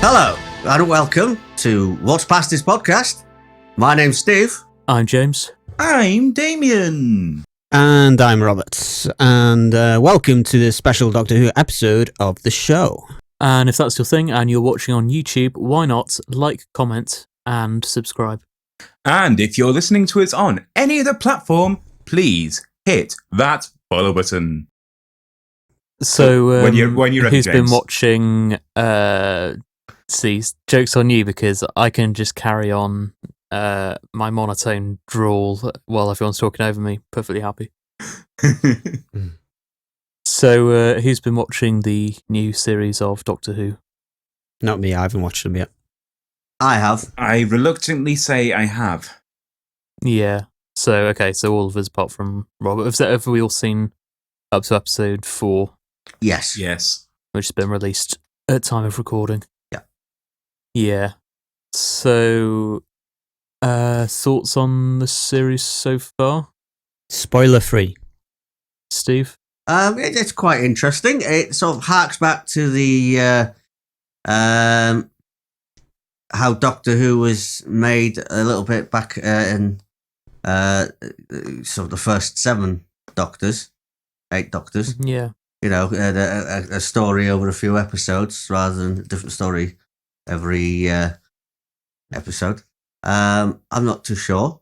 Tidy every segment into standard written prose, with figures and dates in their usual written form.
Hello, and welcome to What's Past This Podcast. My name's Steve. I'm James. I'm Damian. And I'm Robert. And welcome to this special Doctor Who episode of the show. And if that's your thing and you're watching on YouTube, why not like, comment, and subscribe? And if you're listening to us on any other platform, please hit that follow button. So, when you're ready, who's been James. watching? See, joke's on you because I can just carry on my monotone drawl while everyone's talking over me. Perfectly happy. So, who's been watching the new series of Doctor Who? Not me, I haven't watched them yet. I have. I reluctantly say I have. Yeah. So, okay, so all of us apart from Robert. Have we all seen up to episode 4? Yes. Yes. Which has been released at time of recording. Yeah. Yeah. So, thoughts on the series so far? Spoiler free. Steve? It's quite interesting. It sort of harks back to the how Doctor Who was made a little bit back in sort of the first 8 Doctors. Yeah. You know, a story over a few episodes rather than a different story every episode. I'm not too sure.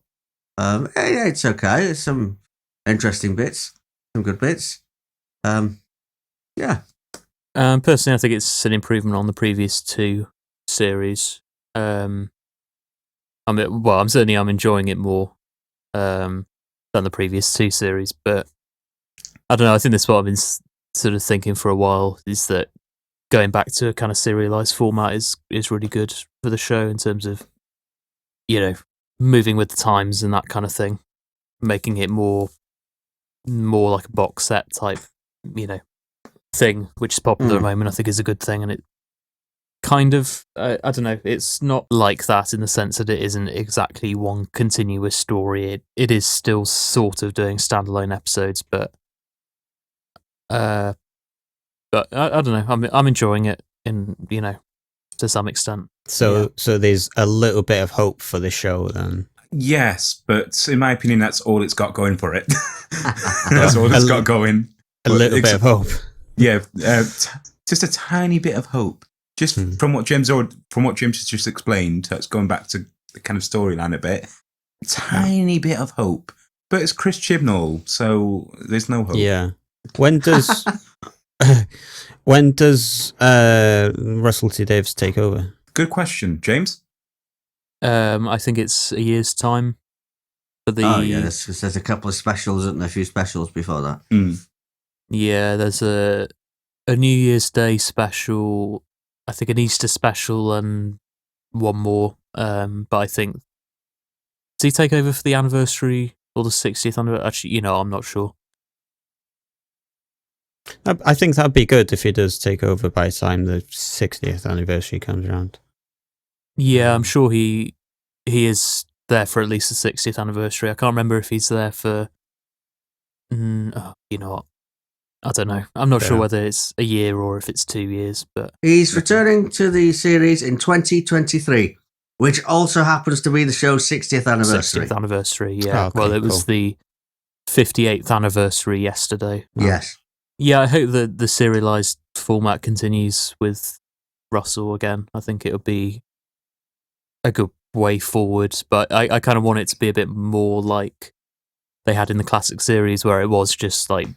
It's okay. There's some interesting bits, some good bits. Yeah. Personally, I think it's an improvement on the previous 2 series. I'm enjoying it more than the previous 2 series, but I don't know. I think that's what I've been sort of thinking for a while, is that going back to a kind of serialized format is really good for the show in terms of, you know, moving with the times and that kind of thing, making it more like a box set type, you know, thing, which is popular at the moment. I think is a good thing, and it kind of I don't know. It's not like that in the sense that it isn't exactly one continuous story. It is still sort of doing standalone episodes, but I don't know. I'm enjoying it to some extent. So there's a little bit of hope for the show then. Yes, but in my opinion, that's all it's got going for it. That's all it's got going. A little bit of hope. Yeah, just a tiny bit of hope. Just from what James has just explained, that's going back to the kind of storyline a bit. Tiny bit of hope, but it's Chris Chibnall, so there's no hope. Yeah. When does Russell T Davies take over? Good question, James. I think it's a year's time. For the there's a couple of specials, isn't there? A few specials before that. Yeah, there's a New Year's Day special, I think an Easter special, and one more. But I think, does he take over for the anniversary or the 60th anniversary? Actually, I'm not sure. I think that'd be good if he does take over by the time the 60th anniversary comes around. Yeah, I'm sure he is there for at least the 60th anniversary. I can't remember if he's there for. You know what? I don't know. I'm not sure whether it's a year or if it's 2 years, but He's returning to the series in 2023, which also happens to be the show's 60th anniversary. 60th anniversary, yeah. Oh, okay, well, it was the 58th anniversary yesterday. Yes. Yeah, I hope that the serialized format continues with Russell again. I think it'll be a good way forward, but I kind of want it to be a bit more like they had in the classic series, where it was just like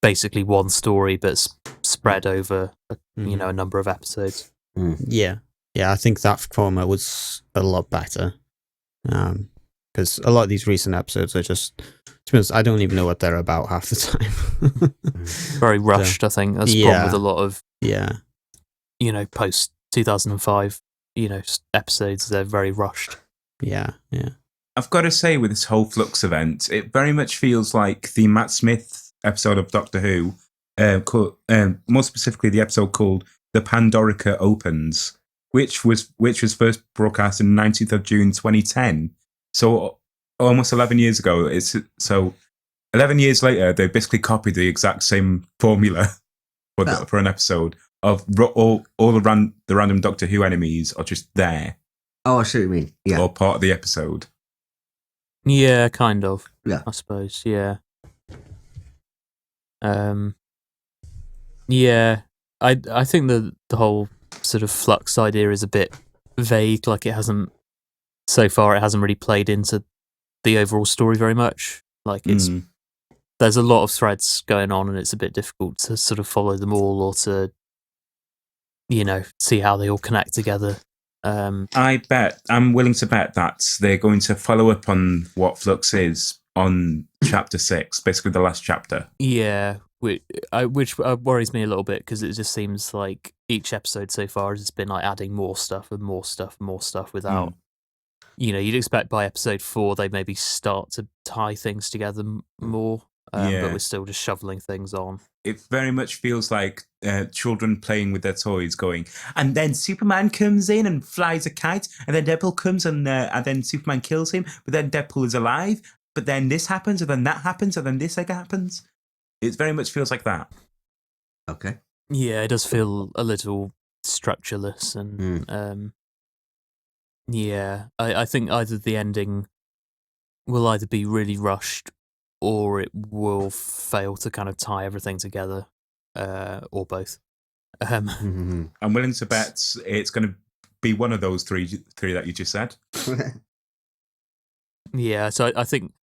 basically one story but spread over a number of episodes. Yeah, I think that format was a lot better, because a lot of these recent episodes are just, to be honest, I don't even know what they're about half the time. Very rushed. I think that's the problem with a lot of post 2005 episodes. They're very rushed. Yeah. I've got to say, with this whole Flux event, it very much feels like the Matt Smith episode of Doctor Who, more specifically the episode called "The Pandorica Opens," which was first broadcast on 19th of June 2010. So almost 11 years ago. 11 years later, they basically copied the exact same formula for an episode. of all the random Doctor Who enemies are just there Oh, I see what you mean. Yeah. or part of the episode. Yeah, kind of. Yeah. I suppose. Yeah. Yeah. I think the whole sort of flux idea is a bit vague. Like it hasn't really played into the overall story very much. Like there's a lot of threads going on, and it's a bit difficult to sort of follow them all or to, see how they all connect together. I'm willing to bet that they're going to follow up on what Flux is on chapter 6, basically the last chapter. Yeah, which worries me a little bit because it just seems like each episode so far has been like adding more stuff and more stuff and more stuff without, you'd expect by episode 4 they maybe start to tie things together more, but we're still just shoveling things on. It very much feels like children playing with their toys going, and then Superman comes in and flies a kite, and then Deadpool comes and then Superman kills him, but then Deadpool is alive, but then this happens, and then that happens, and then this happens. It very much feels like that. Okay. Yeah, it does feel a little structureless, and yeah, I think either the ending will either be really rushed or it will fail to kind of tie everything together, or both. I'm willing to bet it's going to be one of those three that you just said. Yeah, so I think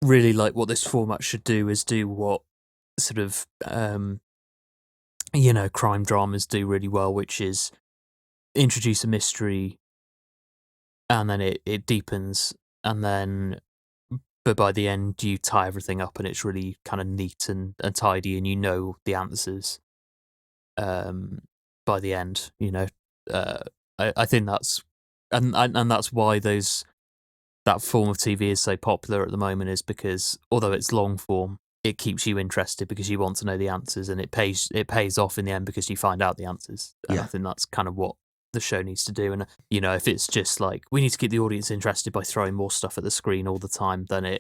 really like what this format should do is do what sort of crime dramas do really well, which is introduce a mystery and then it deepens, and then but by the end you tie everything up and it's really kind of neat and tidy, and the answers by the end. I think that's and that's why that form of TV is so popular at the moment, is because although it's long form, it keeps you interested because you want to know the answers, and it pays off in the end because you find out the answers. And I think that's kind of what the show needs to do. And if it's just like we need to keep the audience interested by throwing more stuff at the screen all the time, then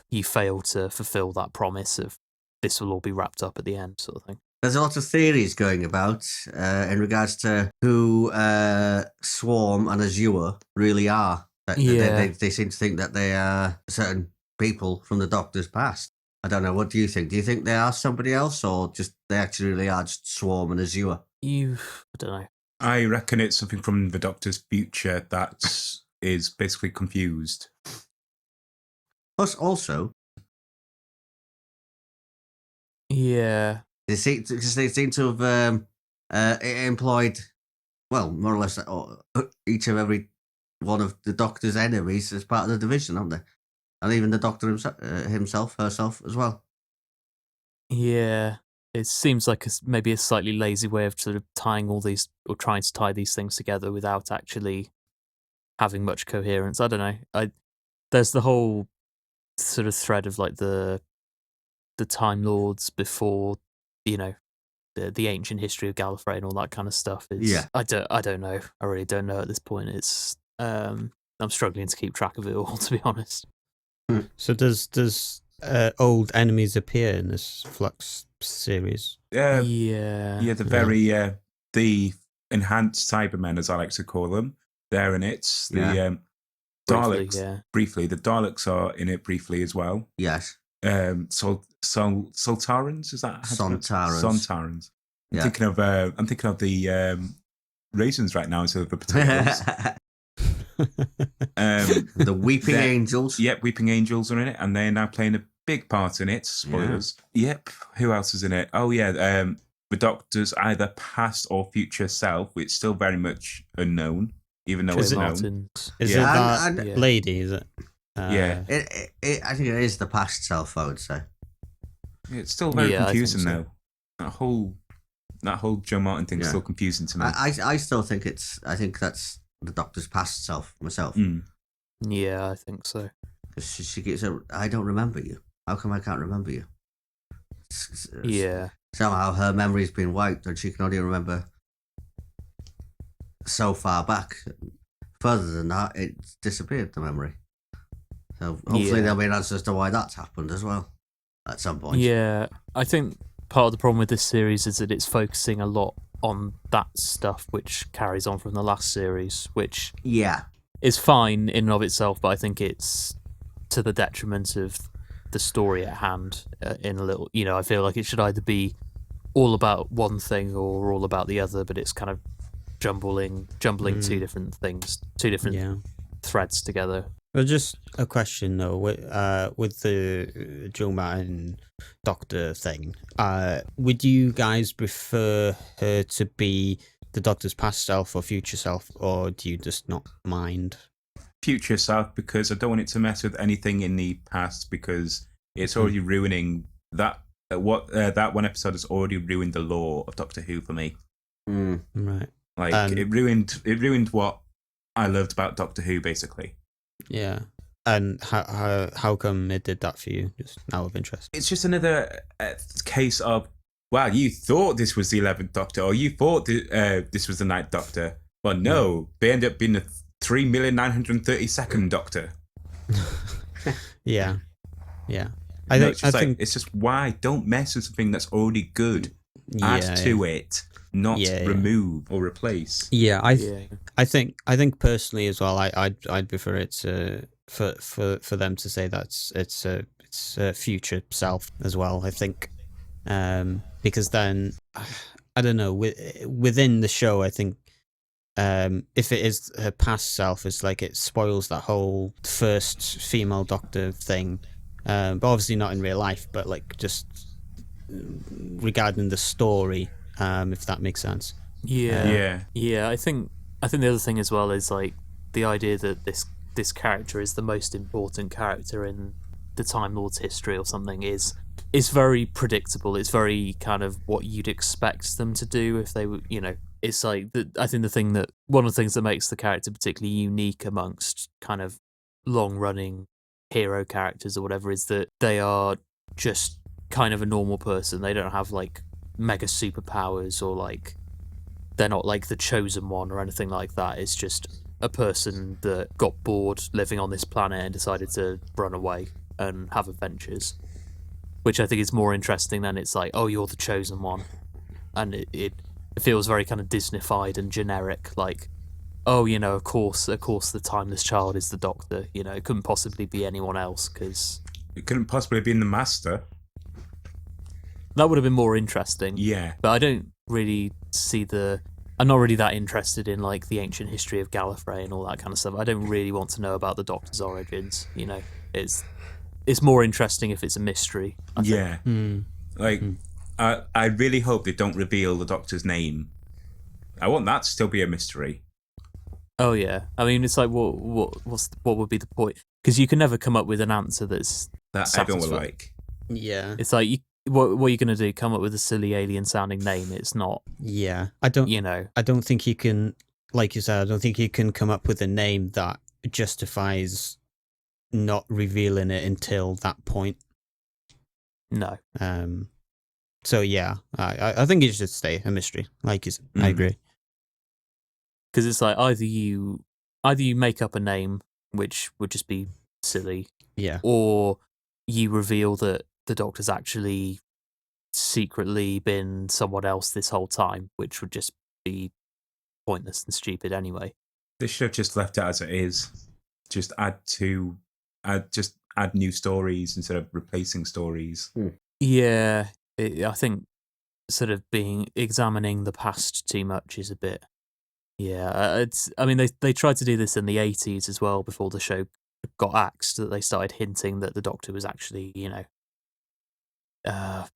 you fail to fulfill that promise of this will all be wrapped up at the end, sort of thing. There's a lot of theories going about in regards to who Swarm and Azure really are. They seem to think that they are certain people from the Doctor's past. I don't know. What do you think? Do you think they are somebody else, or just they actually really are just Swarm and Azure? I don't know. I reckon it's something from the Doctor's future that is basically confused. Plus, also, yeah, they seem to have employed, well, more or less each of every one of the Doctor's enemies as part of the division, haven't they? And even the Doctor herself as well. Yeah, it seems like maybe a slightly lazy way of sort of tying all these, or trying to tie these things together without actually having much coherence. I don't know. There's the whole sort of thread of like the Time Lords before, the ancient history of Gallifrey and all that kind of stuff. I don't know. I really don't know at this point. It's I'm struggling to keep track of it all, to be honest. So does old enemies appear in this Flux series? Yeah. The enhanced Cybermen, as I like to call them, they're in it. The Daleks, briefly. The Daleks are in it briefly as well. Yes. Sontarans, is that? Sontarans. Yeah. I'm thinking of the raisins right now instead of the potatoes. The Weeping Angels. Yep, Weeping Angels are in it, and they're now playing a big part in it. Spoilers. Yeah. Yep. Who else is in it? Oh yeah, the Doctor's either past or future self, which is still very much unknown, even though it's known. Is it that lady? Is it? Yeah. I think it is the past self, I would say. It's still very confusing though. That whole Joe Martin thing is still confusing to me. I still think I think that's the Doctor's past self myself. Yeah, I think so. Because she gets I don't remember you. How come I can't remember you? Yeah. Somehow her memory's been wiped and she can only remember so far back. Further than that, it's disappeared, the memory. So hopefully there'll be an answer as to why that's happened as well at some point. Yeah, I think part of the problem with this series is that it's focusing a lot on that stuff, which carries on from the last series, which is fine in and of itself, but I think it's to the detriment of the story at hand. In a little, I feel like it should either be all about one thing or all about the other, but it's kind of jumbling two different things, two different threads together. Well, just a question though, with the Joe Martin Doctor thing, would you guys prefer her to be the Doctor's past self or future self, or do you just not mind? Future self, because I don't want it to mess with anything in the past, because it's already ruining that. That one episode has already ruined the lore of Doctor Who for me. Right. Like it ruined what I loved about Doctor Who, basically. Yeah. And how come it did that for you? Just out of interest. It's just another case of, wow, you thought this was the 11th Doctor, or you thought this was the 9th Doctor. Well, no, they end up being the 3,932nd Doctor. Yeah. I think it's just, why don't mess with something that's already good. Add to it, not remove or replace. Yeah, I think personally as well, I'd prefer it to for them to say that it's a future self as well. I think because then I don't know, within the show, I think if it is her past self, it's like it spoils that whole first female Doctor thing. But obviously not in real life, but like just regarding the story, if that makes sense. Yeah. I think the other thing as well is like the idea that this character is the most important character in the Time Lord's history or something is very predictable. It's very kind of what you'd expect them to do if they were, It's like I think one of the things that makes the character particularly unique amongst kind of long-running hero characters or whatever is that they are just kind of a normal person. They don't have like mega superpowers or like they're not like the chosen one or anything like that. It's just a person that got bored living on this planet and decided to run away and have adventures, which I think is more interesting than it's like, oh, you're the chosen one, and it feels very kind of Disneyfied and generic, like, oh, of course, the timeless child is the Doctor. It couldn't possibly be anyone else because it couldn't possibly be in the Master. That would have been more interesting. Yeah, but I don't really see I'm not really that interested in like the ancient history of Gallifrey and all that kind of stuff. I don't really want to know about the Doctor's origins. It's more interesting if it's a mystery. I think. Like I really hope they don't reveal the Doctor's name. I want that to still be a mystery. Oh yeah, I mean it's like what would be the point? Because you can never come up with an answer that everyone will like. Yeah, it's like what are you going to do? Come up with a silly alien sounding name? It's not. Yeah, I don't. I don't think you can. Like you said, I don't think you can come up with a name that justifies not revealing it until that point. No. So yeah, I think it should stay a mystery. Like you said, I agree. Because it's like either you make up a name, which would just be silly, or you reveal that the Doctor's actually secretly been someone else this whole time, which would just be pointless and stupid anyway. They should have just left it as it is. Just add new stories instead of replacing stories. Yeah, I think sort of examining the past too much is a bit. Yeah, I mean, they tried to do this in the 80s as well before the show got axed, that they started hinting that the Doctor was actually,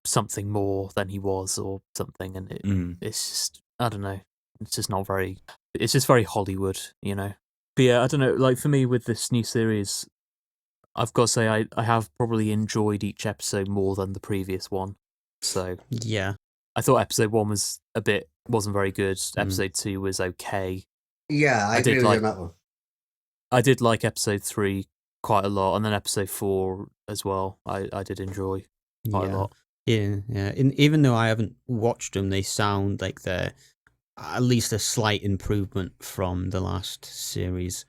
something more than he was or something. And it's just, I don't know, it's just not very, it's just very Hollywood, But yeah, I don't know, like for me with this new series, I've got to say I have probably enjoyed each episode more than the previous one. So yeah, I thought episode 1 wasn't very good. Episode 2 was okay. Yeah, I agree with you on that one. I did like episode 3 quite a lot, and then episode 4 as well. I did enjoy quite a lot. Yeah. And even though I haven't watched them, they sound like they're at least a slight improvement from the last series.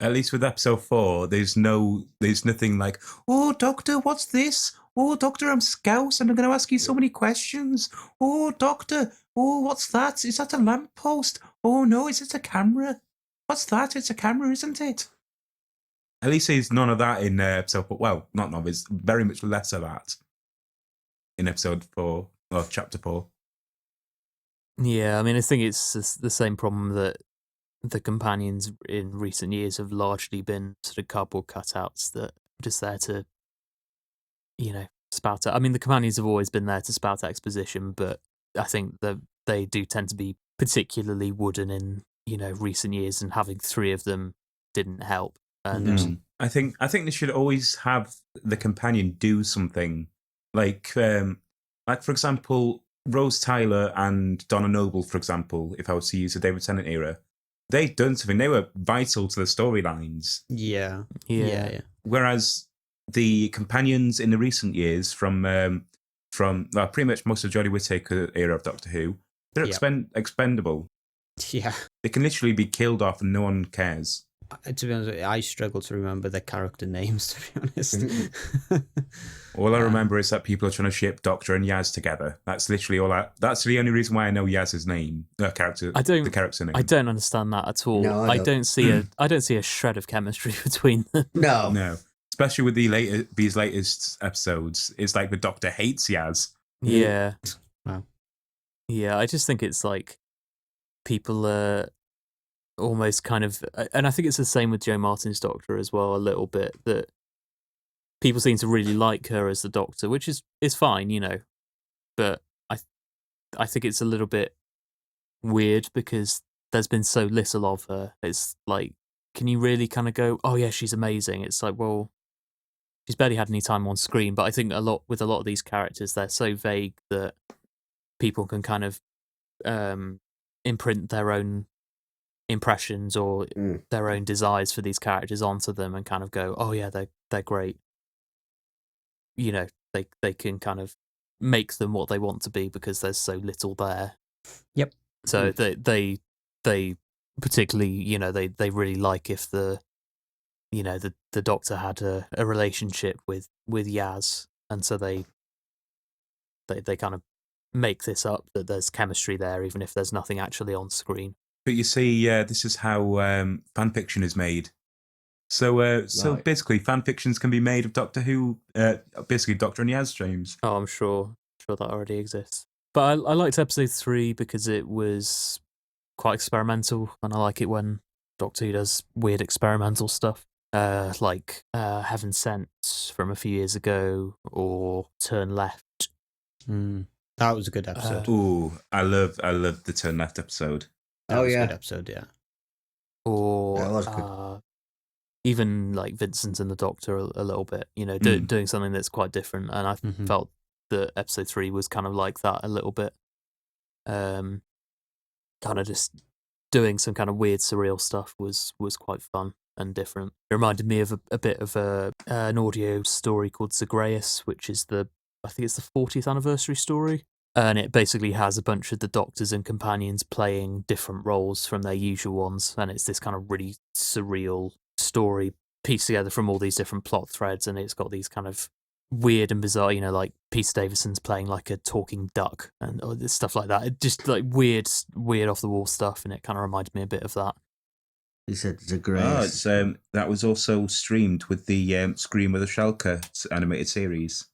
At least with episode 4, there's nothing like, oh, Doctor, what's this? "Oh, Doctor, I'm Scouse, and I'm going to ask you so many questions. Oh, Doctor, oh, what's that? Is that a lamppost? Oh, no, is it a camera? What's that? It's a camera, isn't it?" At least there's none of that in episode 4. Well, not none, it's very much less of that in episode 4, or chapter 4. Yeah, I mean, I think it's the same problem that the companions in recent years have largely been sort of cardboard cutouts that are just there to, spout out. I mean, the companions have always been there to spout exposition, but I think that they do tend to be particularly wooden in, recent years, and having 3 of them didn't help. And I think they should always have the companion do something. Like for example, Rose Tyler and Donna Noble, for example, if I was to use the David Tennant era, they'd done something. They were vital to the storylines. Yeah. Whereas the companions in the recent years from pretty much most of Jodie Whittaker era of Doctor Who, they're expendable. Yeah. They can literally be killed off and no one cares. To be honest, I struggle to remember their character names, to be honest. All I remember is that people are trying to ship Doctor and Yaz together. That's literally that's the only reason why I know Yaz's name, the character name. I don't understand that at all. No, I don't see a shred of chemistry between them. No. Especially with these latest episodes, it's like the Doctor hates Yaz. Yeah. Wow. Yeah, I just think it's like people are almost kind of, and I think it's the same with Jo Martin's Doctor as well, a little bit, that people seem to really like her as the Doctor, which is fine, but I think it's a little bit weird because there's been so little of her. It's like, can you really kind of go, oh yeah, she's amazing? It's like, well, she's barely had any time on screen, but I think with a lot of these characters, they're so vague that people can kind of imprint their own impressions or their own desires for these characters onto them and kind of go, oh yeah, they're great. They can kind of make them what they want to be because there's so little there. Yep. So they particularly, they really like if the Doctor had a relationship with Yaz, and so they kind of make this up that there's chemistry there, even if there's nothing actually on screen. But you see, this is how fan fiction is made. So basically, fan fictions can be made of Doctor Who, basically Doctor and Yaz streams. Oh, I'm sure that already exists. But I liked episode 3 because it was quite experimental, and I like it when Doctor Who does weird experimental stuff, like Heaven Sent from a few years ago, or Turn Left. That was a good episode. I love the Turn Left episode. That was a good episode, yeah. Or that was good. Even like Vincent and the Doctor a little bit, doing something that's quite different. And I felt that episode 3 was kind of like that a little bit. Kind of just doing some kind of weird surreal stuff was quite fun and different. It reminded me of a bit of an audio story called Zagreus, which is I think it's the 40th anniversary story. And it basically has a bunch of the Doctors and companions playing different roles from their usual ones. And it's this kind of really surreal story pieced together from all these different plot threads. And it's got these kind of weird and bizarre, like Peter Davison's playing like a talking duck and stuff like that. It just like weird off the wall stuff. And it kind of reminded me a bit of that. You said Zagreus. That was also streamed with the Scream of the Shalka animated series.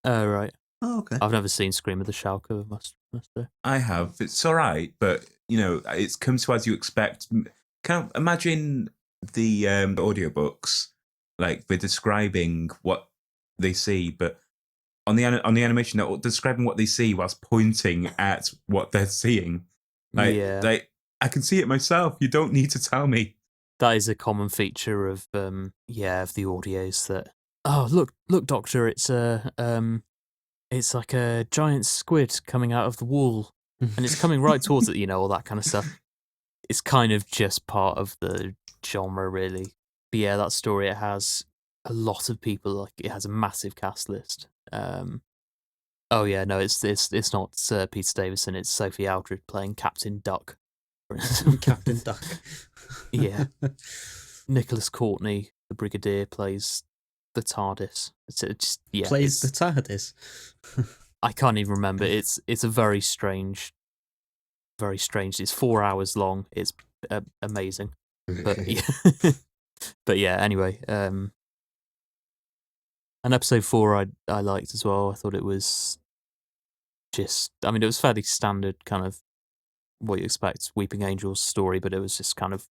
Oh, right. Oh, okay. I've never seen Scream of the Shalka, must say. I have. It's all right, but it's come to as you expect. Can't imagine the audiobooks, like they're describing what they see, but on the animation they're describing what they see whilst pointing at what they're seeing. I can see it myself. You don't need to tell me. That is a common feature of the audios. That look, Doctor, it's like a giant squid coming out of the wall, and it's coming right towards it, all that kind of stuff. It's kind of just part of the genre, really. But yeah, that story, it has a lot of people. Like, it has a massive cast list. Oh yeah, no, it's not Peter Davison. It's Sophie Aldred playing Captain Duck. Captain Duck. Yeah. Nicholas Courtney, the Brigadier, plays the TARDIS. It's Plays the TARDIS. I can't even remember. It's a very strange. It's 4 hours long. It's amazing. But but yeah. Anyway, and episode 4 I liked as well. I thought it was it was fairly standard kind of what you expect Weeping Angel's story, but it was just kind of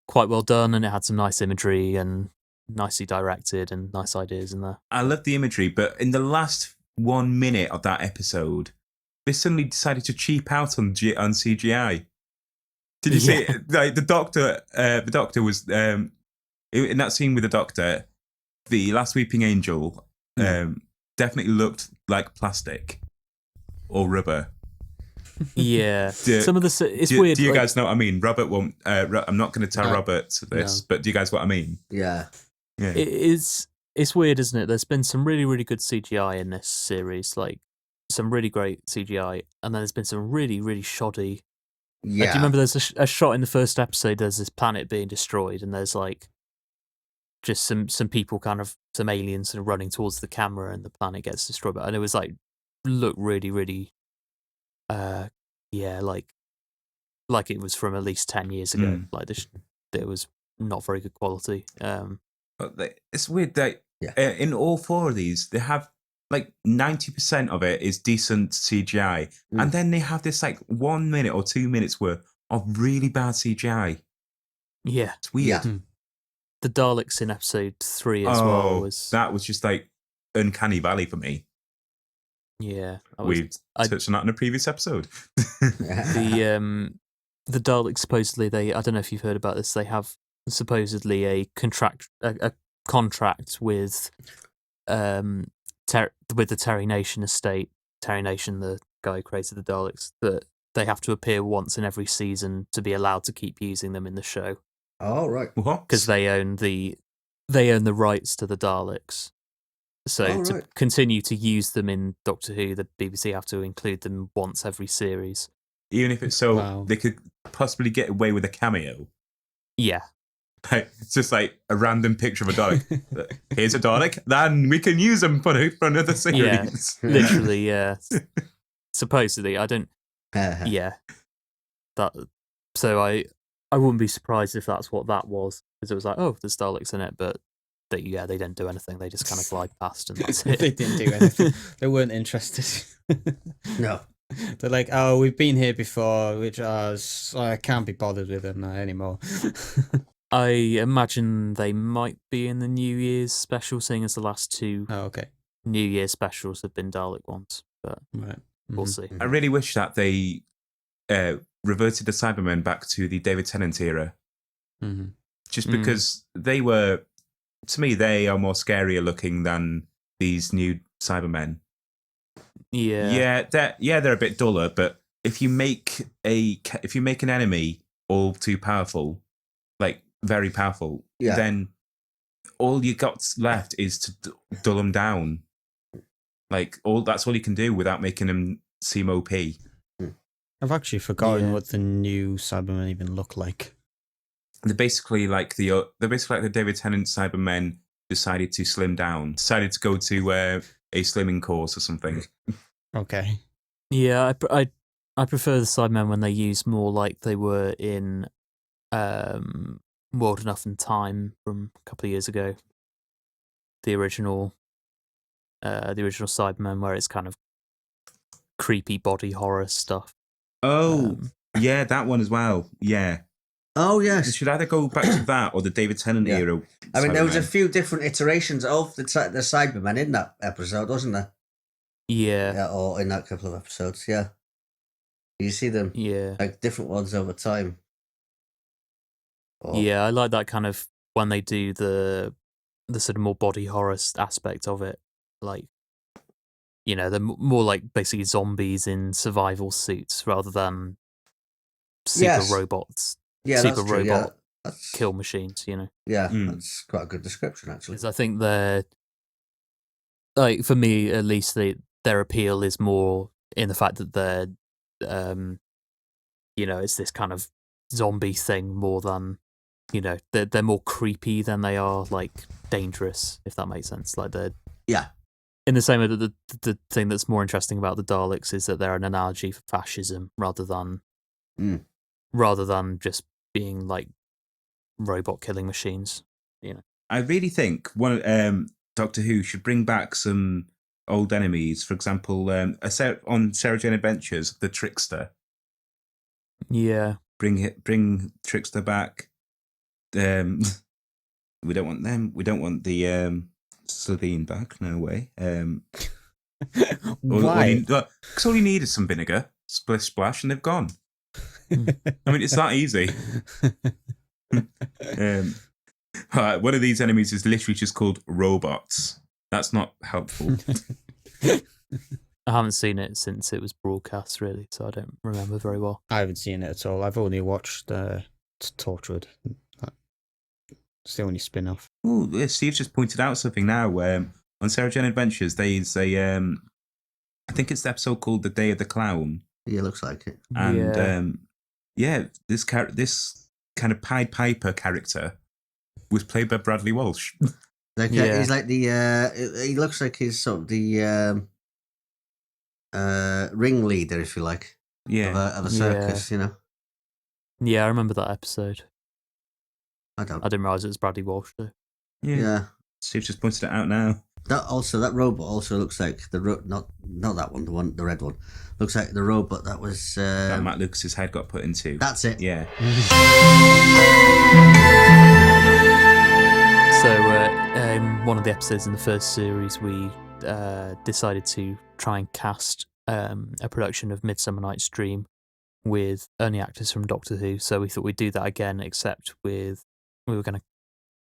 quite well done, and it had some nice imagery and nicely directed and nice ideas in there. I love the imagery, but in the last 1 minute of that episode, they suddenly decided to cheap out on CGI. Did you see it? Like the doctor was in that scene with the doctor. The last Weeping Angel definitely looked like plastic or rubber. Yeah, some of the it's weird. Do you guys know what I mean? Robert won't. I'm not going to tell Robert this, but do you guys know what I mean? Yeah. It's weird, isn't it? There's been some really, really good CGI in this series, like some really great CGI, and then there's been some really, really shoddy. Yeah. Like, do you remember there's a shot in the first episode? There's this planet being destroyed, and there's like just some people, kind of some aliens, sort of running towards the camera, and the planet gets destroyed. And it was like looked really, really, like it was from at least 10 years ago. Like this, it was not very good quality. But it's weird that in all 4 of these, they have like 90% of it is decent CGI, and then they have this like 1 minute or 2 minutes worth of really bad CGI. Yeah, it's weird. Yeah. The Daleks in episode 3 as well that was just like uncanny valley for me. Yeah, We've touched on that in a previous episode. The Daleks supposedly I don't know if you've heard about this. They have supposedly a contract with the Terry Nation estate. Terry Nation, the guy who created the Daleks, that they have to appear once in every season to be allowed to keep using them in the show. Oh, right. What? Because they own the rights to the Daleks. So to continue to use them in Doctor Who, the BBC have to include them once every series. Even if it's they could possibly get away with a cameo. Yeah. Like, it's just like a random picture of a Dalek. Here's a Dalek, then we can use them for another series. Yeah, literally, yeah. Supposedly, I don't... yeah. So I wouldn't be surprised if that's what that was. Because it was like, oh, there's Daleks in it, but they didn't do anything. They just kind of glide past and that's it. They didn't do anything. They weren't interested. No. They're like, oh, we've been here before, which I can't be bothered with them anymore. I imagine they might be in the New Year's special, seeing as the last 2 New Year specials have been Dalek ones. But we'll see. I really wish that they reverted the Cybermen back to the David Tennant era. Just because they were, to me, they are more scarier looking than these new Cybermen. Yeah. They're a bit duller, but if you make an enemy all too powerful, like very powerful, then all you got left is to dull them down. Like that's all you can do without making them seem OP. I've actually forgotten what the new Cybermen even look like. They're basically like the David Tennant Cybermen decided to slim down, decided to go to a slimming course or something. Okay. Yeah, I prefer the Cybermen when they use more like they were in World Enough and Time from a couple of years ago. The original Cybermen, where it's kind of creepy body horror stuff. Oh, yeah, that one as well. Yeah. Oh, yes. You should either go back to that or the David Tennant era. I mean, there was a few different iterations of the Cybermen in that episode, wasn't there? Yeah. Or in that couple of episodes, yeah. You see them, like different ones over time. Yeah, I like that kind of when they do the sort of more body horror aspect of it. Like, they're more like basically zombies in survival suits rather than super robots. Yeah, super that's true, robot kill machines, Yeah, that's quite a good description, actually. Because I think they're, like, for me at least, their appeal is more in the fact that they're, it's this kind of zombie thing more than they're more creepy than they are like dangerous, if that makes sense. Like they're in the same way that the thing that's more interesting about the Daleks is that they're an analogy for fascism rather than just being like robot killing machines. I really think Doctor Who should bring back some old enemies. For example, on Sarah Jane Adventures, the Trickster. Yeah, bring Trickster back. We don't want them. We don't want the Slovene back. No way. Why? Because all you need is some vinegar, splish splash, and they've gone. I mean, it's that easy. One of these enemies is literally just called robots. That's not helpful. I haven't seen it since it was broadcast, really, so I don't remember very well. I haven't seen it at all. I've only watched Torchwood. It's the only spin-off. Oh, Steve just pointed out something now. On Sarah Jane Adventures, there's a, I think it's the episode called "The Day of the Clown." Yeah, looks like it. And this kind of Pied Piper character was played by Bradley Walsh. He's like the. He looks like he's sort of the ringleader, if you like. Yeah, of a circus, Yeah, I remember that episode. I don't. I didn't realise it was Bradley Walsh though. Yeah. Steve just pointed it out now. That robot also looks like not that one, the red one. Looks like the robot that was that Matt Lucas's head got put into. That's it. Yeah. So in one of the episodes in the first series, we decided to try and cast a production of Midsummer Night's Dream with only actors from Doctor Who. So we thought we'd do that again, except we were going to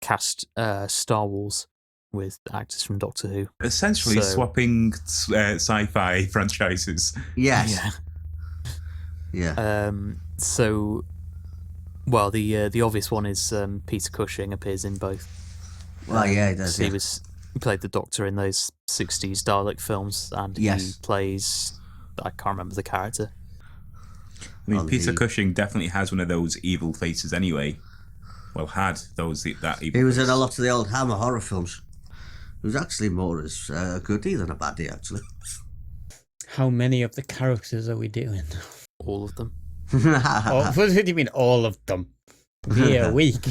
cast Star Wars with actors from Doctor Who. Essentially swapping sci-fi franchises. Yes. Yeah. So, well, the obvious one is Peter Cushing appears in both. Well, yeah, he does. He played the Doctor in those 60s Dalek films, and he plays, I can't remember the character. I mean, Peter Cushing definitely has one of those evil faces anyway. Well, had that evil He was face. in a lot of the old Hammer horror films. He was actually more as a goodie than a baddie, actually. How many of the characters are we doing? All of them. What do you mean, all of them? Be a week.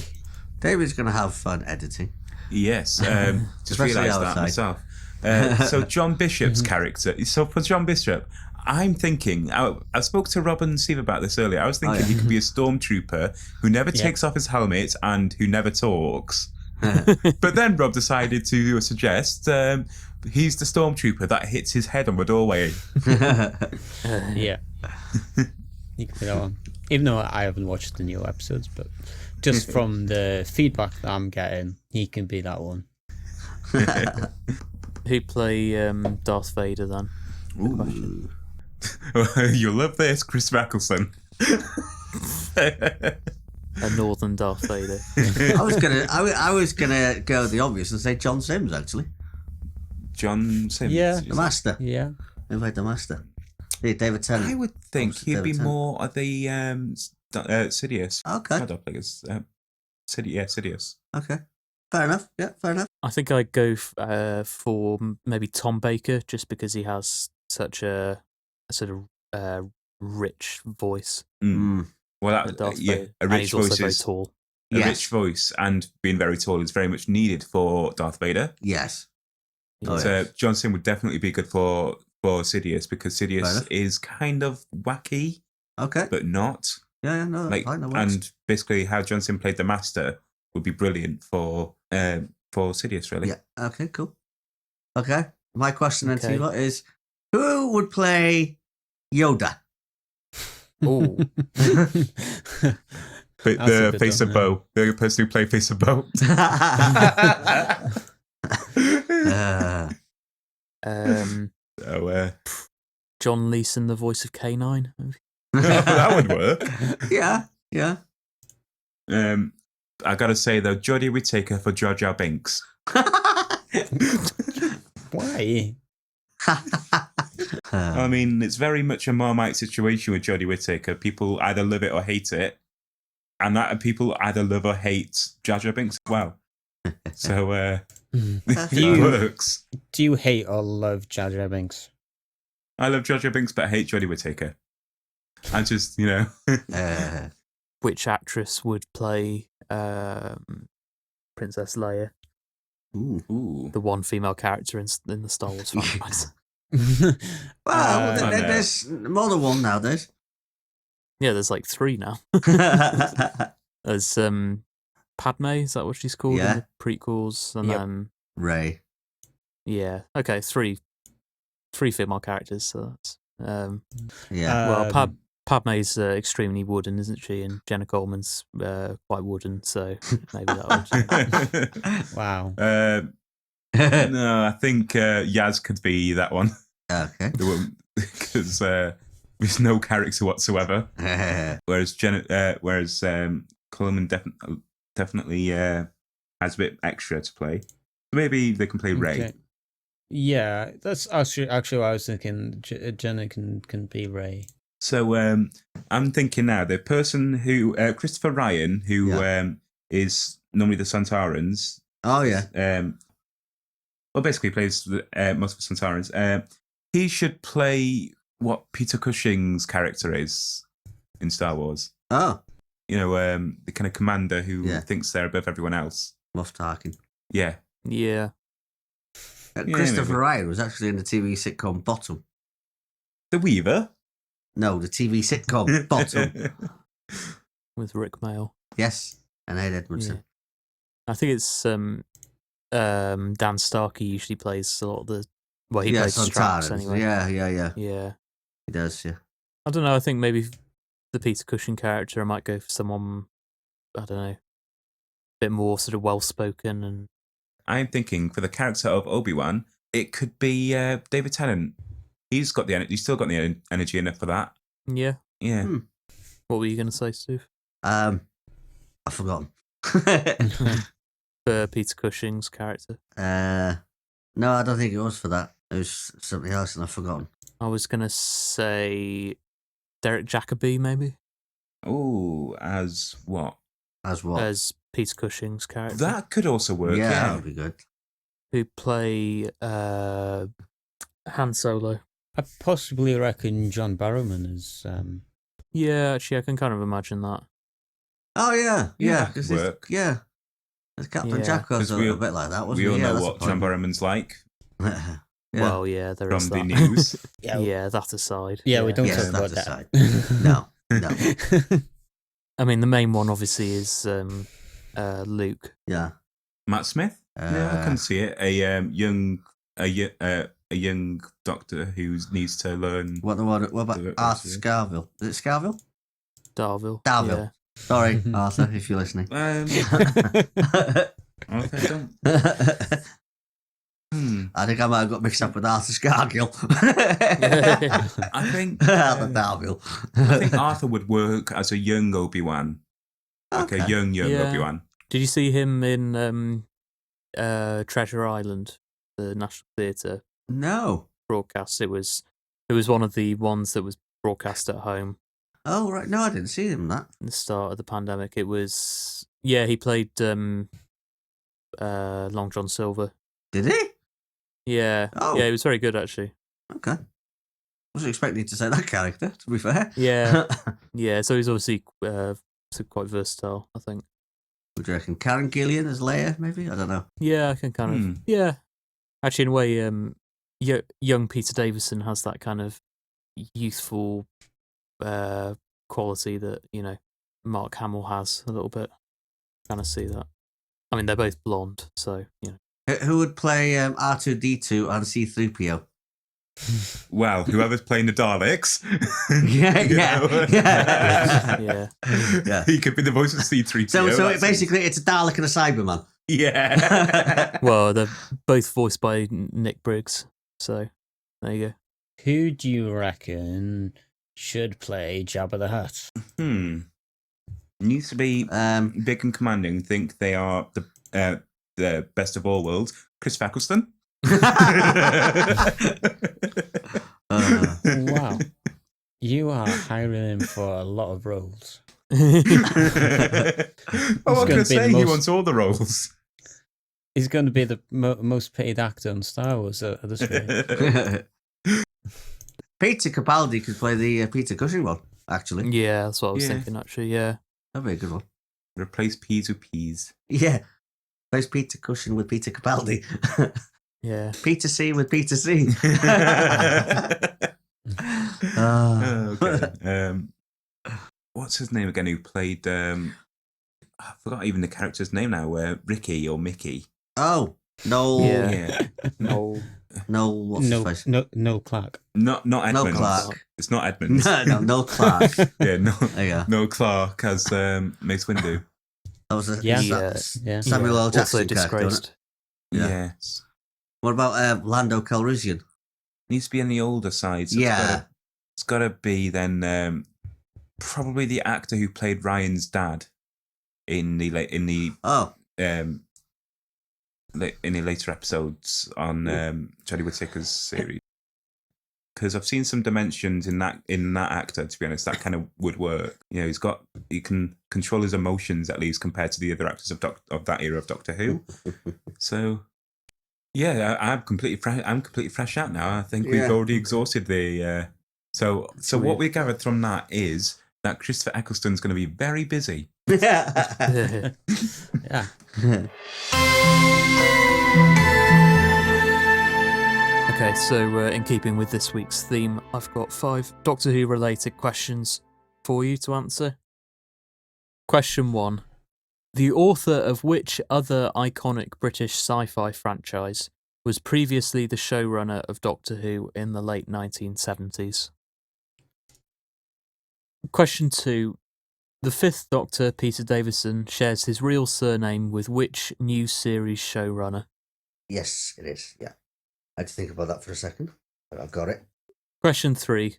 David's going to have fun editing. Yes, just realised that myself. So John Bishop's character. So for John Bishop, I'm thinking, I spoke to Rob and Steve about this earlier. I was thinking he could be a stormtrooper who never takes off his helmet and who never talks. But then Rob decided to suggest he's the stormtrooper that hits his head on the doorway. Yeah. You can put that one. Even though I haven't watched the new episodes, but just from the feedback that I'm getting, he can be that one. Who play Darth Vader then? Ooh. You'll love this, Chris Eccleston. A northern Darth Vader. I was gonna go the obvious and say John Sims, actually. John Sims. Yeah. The Master. Yeah. Who played the Master? Yeah, David Tennant. I would think he'd be more of the Sidious. Okay. Not Doppelgangers. Sidious. Okay. Fair enough. Yeah, fair enough. I think I'd go for maybe Tom Baker, just because he has such a sort of rich voice. Mm. Well, a rich voice also very tall. A rich voice and being very tall is very much needed for Darth Vader. Yes. So John Sim would definitely be good for Sidious, because Sidious is kind of wacky, but not. Yeah, no, that's fine. That works. And basically, how John Sim played the Master would be brilliant for Sidious, really. Yeah. Okay. Cool. Okay. My question then to you lot is, who would play Yoda? Oh. The Face of Bo. The person who played Face of Bo. John Leeson, the voice of K9. That would work. Yeah. I gotta say though, Jodie Whittaker for Jar Jar Binks. Why? I mean, it's very much a Marmite situation with Jodie Whittaker. People either love it or hate it. and that people either love or hate Jar Jar Binks as well. So it works. Do you hate or love Jar Jar Binks? I love Jar Jar Binks, but I hate Jodie Whittaker. I just, Which actress would play Princess Leia, Ooh. the one female character in the Star Wars franchise? Well, there's more than one nowadays. Yeah, there's like 3 now. There's Padme, is that what she's called in the prequels? And then Ray. Yeah, okay, 3 female characters. So that's Yeah. Padme's extremely wooden, isn't she? And Jenna Coleman's quite wooden, so maybe that would. Wow. No, I think Yaz could be that one. Okay. Because there's no character whatsoever. Whereas Coleman definitely has a bit extra to play. Maybe they can play Ray. Okay. Yeah, that's actually what I was thinking. Jenna can be Ray. So I'm thinking now, the person who Christopher Ryan, who is normally the Santarans. Oh yeah. Well, basically plays most of the Santarans. He should play what Peter Cushing's character is in Star Wars. Oh. The kind of commander who thinks they're above everyone else. Moff Tarkin. Yeah. Yeah. Christopher Ryan was actually in the TV sitcom Bottom. The Weaver? No, the TV sitcom Bottom. With Rick Mayall. Yes, and Ed Edmondson. Yeah. I think it's Dan Starkey usually plays a lot of the. Well, he plays Strax anyway. Yeah. Yeah. He does, yeah. I don't know. I think maybe the Peter Cushing character, I might go for someone, I don't know, a bit more sort of well-spoken. And I'm thinking for the character of Obi-Wan, it could be David Tennant. He's got the energy. He's still got the energy enough for that. Yeah. Yeah. What were you going to say, Steve? I've forgotten. For Peter Cushing's character? No, I don't think it was for that. It was something else and I've forgotten. I was going to say Derek Jacobi, maybe? Oh, as what? As what? As Peter Cushing's character. That could also work, Yeah, yeah. that would be good. Who play Han Solo. I possibly reckon John Barrowman is. Yeah, actually, I can kind of imagine that. Oh, yeah. Yeah, Yeah. that could work. Yeah. Captain Yeah. Jack was 'Cause a we- little bit like that, wasn't We all he? Yeah, know that's what a John point. Barrowman's like Yeah. Well, yeah, there is from the that. news. Yeah, that aside. Yeah, we don't Yes, talk about that's that. aside. No. I mean, the main one obviously is Luke. Yeah. Matt Smith? Yeah, I can see it. A young doctor who needs to learn. What about Arthur Scarville? Is it Scarville? Darville. Darville. Sorry, Arthur, if you're listening. Okay, don't. I think I might have got mixed up with Arthur Scargill. I think Arthur Darville. I think Arthur would work as a young Obi-Wan. Like a young Yeah. Obi-Wan. Did you see him in Treasure Island, the National Theatre No. broadcast? It was one of the ones that was broadcast at home Oh, right. No, I didn't see him in that. at the start of the pandemic. It was he played Long John Silver. Did he? Yeah. Oh. Yeah, it was very good actually. Okay. Wasn't expecting to say that character, to be fair. Yeah. Yeah, so he's obviously quite versatile, I think. Would you reckon Karen Gillian as Leia, maybe? I don't know. Yeah, I can kind of. Yeah, actually, in a way, young Peter Davison has that kind of youthful quality that Mark Hamill has a little bit. Kind of see that. I mean, they're both blonde, so Who would play R2D2 and C3PO? Well, whoever's playing the Daleks. Yeah. yeah. He could be the voice of C-3PO. So basically, it's a Dalek and a Cyberman. Yeah. Well, they're both voiced by Nick Briggs, so there you go. Who do you reckon should play Jabba the Hutt? Needs to be big and commanding. Think they are the best of all worlds. Chris Eccleston. Wow. You are hiring him for a lot of roles. What can I gonna be say? the He most- wants all the roles. He's going to be the most paid actor in Star Wars at this rate. Peter Capaldi could play the Peter Cushing one, actually. Yeah, that's what I was Yeah. thinking, actually, yeah. That'd be a good one. Replace peas with peas. Yeah. Plays Peter Cushing with Peter Capaldi. Yeah. Peter C with Peter C. Okay. What's his name again? Who played? I forgot even the character's name now. Ricky or Mickey? Oh, no. Yeah. Yeah. No. No, what's his face? No Clark. Not No Edmonds. Clark. It's not Edmonds. No Clark. Yeah, no. There you go. No Clark as Mace Windu. That was Yeah. Yeah. Samuel L. Also Jackson character, wasn't it? disgraced. Yeah. Yes. What about Lando Calrissian? Needs to be on the older side. So Yeah. It's got to be then probably the actor who played Ryan's dad in the Oh, in the later episodes on Jodie Whittaker's series. Because I've seen some dimensions in that actor. To be honest, that kind of would work. You know, he can control his emotions at least compared to the other actors of that era of Doctor Who. So, yeah, I'm completely fresh out now. I think we've Yeah. already exhausted the. So what we gathered from that is that Christopher Eccleston's going to be very busy. yeah. Yeah. Okay, so in keeping with this week's theme, I've got 5 Doctor Who related questions for you to answer. Question 1. The author of which other iconic British sci-fi franchise was previously the showrunner of Doctor Who in the late 1970s? Question 2. The 5th Doctor, Peter Davison, shares his real surname with which new series showrunner? Yes, it is. Yeah. I had to think about that for a second, but I've got it. Question 3.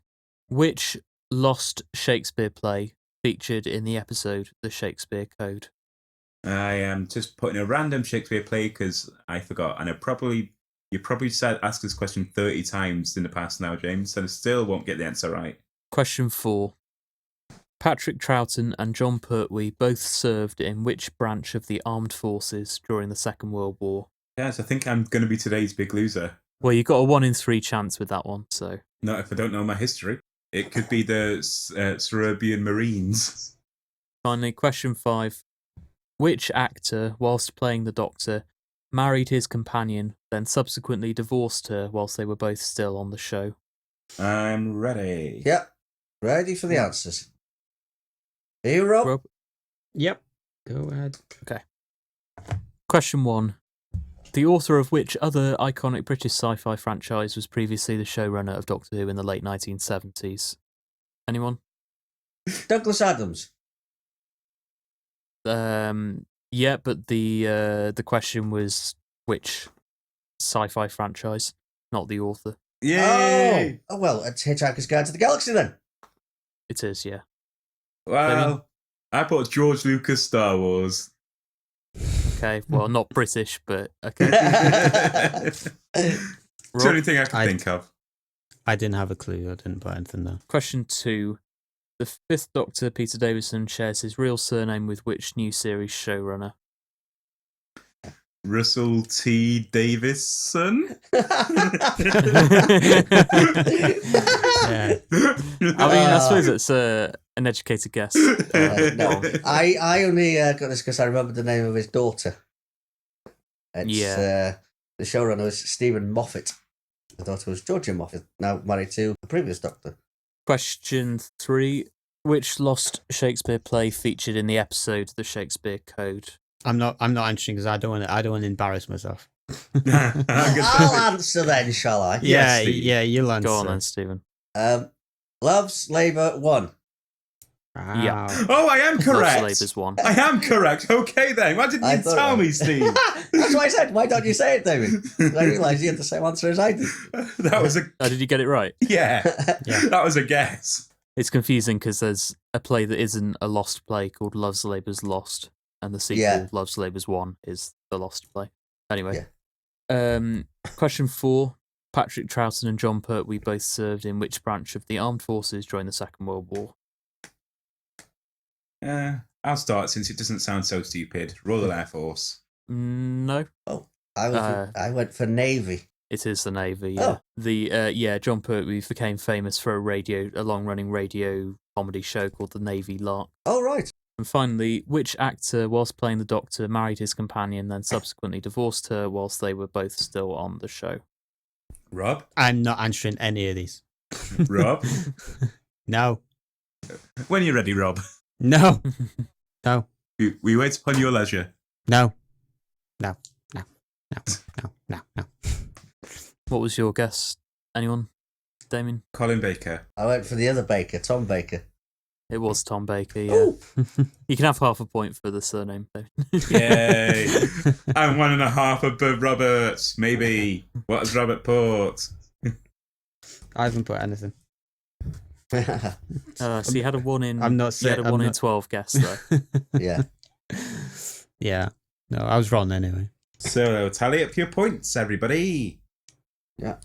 Which lost Shakespeare play featured in the episode The Shakespeare Code? I am just putting a random Shakespeare play because I forgot, and you probably asked this question 30 times in the past now, James, and I still won't get the answer right. Question 4. Patrick Trouten and John Pertwee both served in which branch of the armed forces during the Second World War? Yes, I think I'm going to be today's big loser. Well, you got a 1 in 3 chance with that one, so... Not if I don't know my history. It could be the Serbian Marines. Finally, question 5. Which actor, whilst playing the Doctor, married his companion, then subsequently divorced her whilst they were both still on the show? I'm ready. Yeah. Ready for the answers. Are you, Rob? Rob? Yep. Go ahead. Question 1. The author of which other iconic British sci-fi franchise was previously the showrunner of Doctor Who in the late 1970s? Anyone? Douglas Adams. Yeah, but the question was which sci-fi franchise, not the author. Yay! Oh, well, it's Hitchhiker's Guide to the Galaxy then. It is, yeah. Well, I put George Lucas Star Wars. Okay, well, not British, but okay. It's the Rob? only thing I can think of. I didn't have a clue. I didn't buy anything there. Question 2. The 5th Doctor, Peter Davison, shares his real surname with which new series showrunner? Russell T. Davison? Yeah. I mean, I suppose it's an educated guess. No, I only got this because I remembered the name of his daughter. It's, the showrunner was Stephen Moffat. The daughter was Georgia Moffat, now married to the previous Doctor. Question 3. Which lost Shakespeare play featured in the episode The Shakespeare Code? I'm not answering because I don't want to embarrass myself. I'll answer then, shall I? Yes, Steve. You'll answer. Go on then, Stephen. Love's Labour 1. Yeah. Oh, I am correct. Love's Labour's 1. I am correct. Okay then. Why didn't I you thought tell it me, was. Steve? That's why I said, why don't you say it, David? I realised you had the same answer as I did. That was a Oh, did you get it right? yeah. Yeah. That was a guess. It's confusing because there's a play that isn't a lost play called Love's Labour's Lost, and the sequel, Yeah. Love's Labour's 1, is the lost play. Anyway. Yeah. Question 4. Patrick Troughton and John Pertwee both served in which branch of the armed forces during the Second World War? I'll start since it doesn't sound so stupid. Royal Air Force. No, I went for Navy. it is the Navy. Yeah. Oh. John Pertwee became famous for a long-running radio comedy show called The Navy Lark. Oh, right. And finally, which actor, whilst playing the Doctor, married his companion, then subsequently divorced her whilst they were both still on the show? Rob? I'm not answering any of these. Rob? No. When you're ready, Rob. No. No. We wait upon your leisure. No. No. No. No. No. No. No. What was your guess? Anyone? Damian? Colin Baker. I went for the other Baker, Tom Baker. It was Tom Baker, yeah. Ooh. You can have half a point for the surname, though. Yay! I'm 1.5 above Robert. Maybe. What has Robert put? I haven't put anything. So you had a 1 in. I'm not You had a I'm 1 in not- 12 guess, though. Yeah. Yeah. No, I was wrong anyway. So, tally up your points, everybody. Yeah.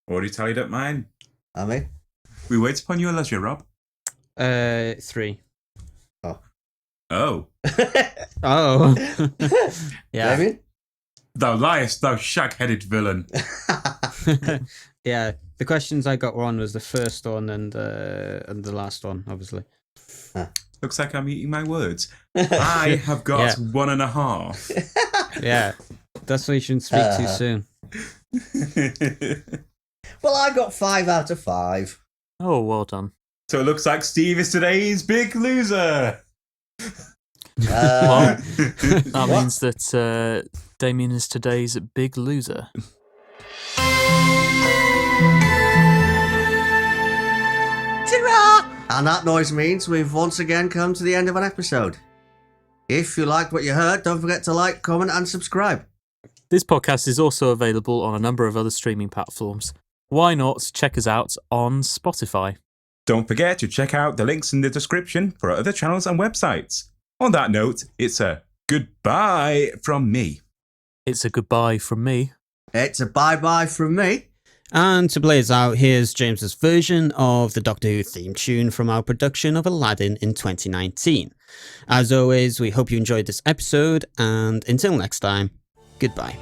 Already tallied up mine. I mean, We wait upon your leisure, Rob. 3. Oh. Oh. Yeah. David? Thou liest, thou shag-headed villain. Yeah. The questions I got wrong was the first one and the last one, obviously. Looks like I'm eating my words. I have got Yeah. 1.5. Yeah. That's why you shouldn't speak too soon. Well, I got 5 out of 5. Oh, well done. So it looks like Steve is today's big loser. Well, that What? means that Damian is today's big loser. And that noise means we've once again come to the end of an episode. If you liked what you heard, don't forget to like, comment, and subscribe. This podcast is also available on a number of other streaming platforms. Why not check us out on Spotify? Don't forget to check out the links in the description for our other channels and websites. On that note, it's a goodbye from me. It's a goodbye from me. It's a bye-bye from me. And to play us out, here's James's version of the Doctor Who theme tune from our production of Aladdin in 2019. As always, we hope you enjoyed this episode, and until next time, goodbye.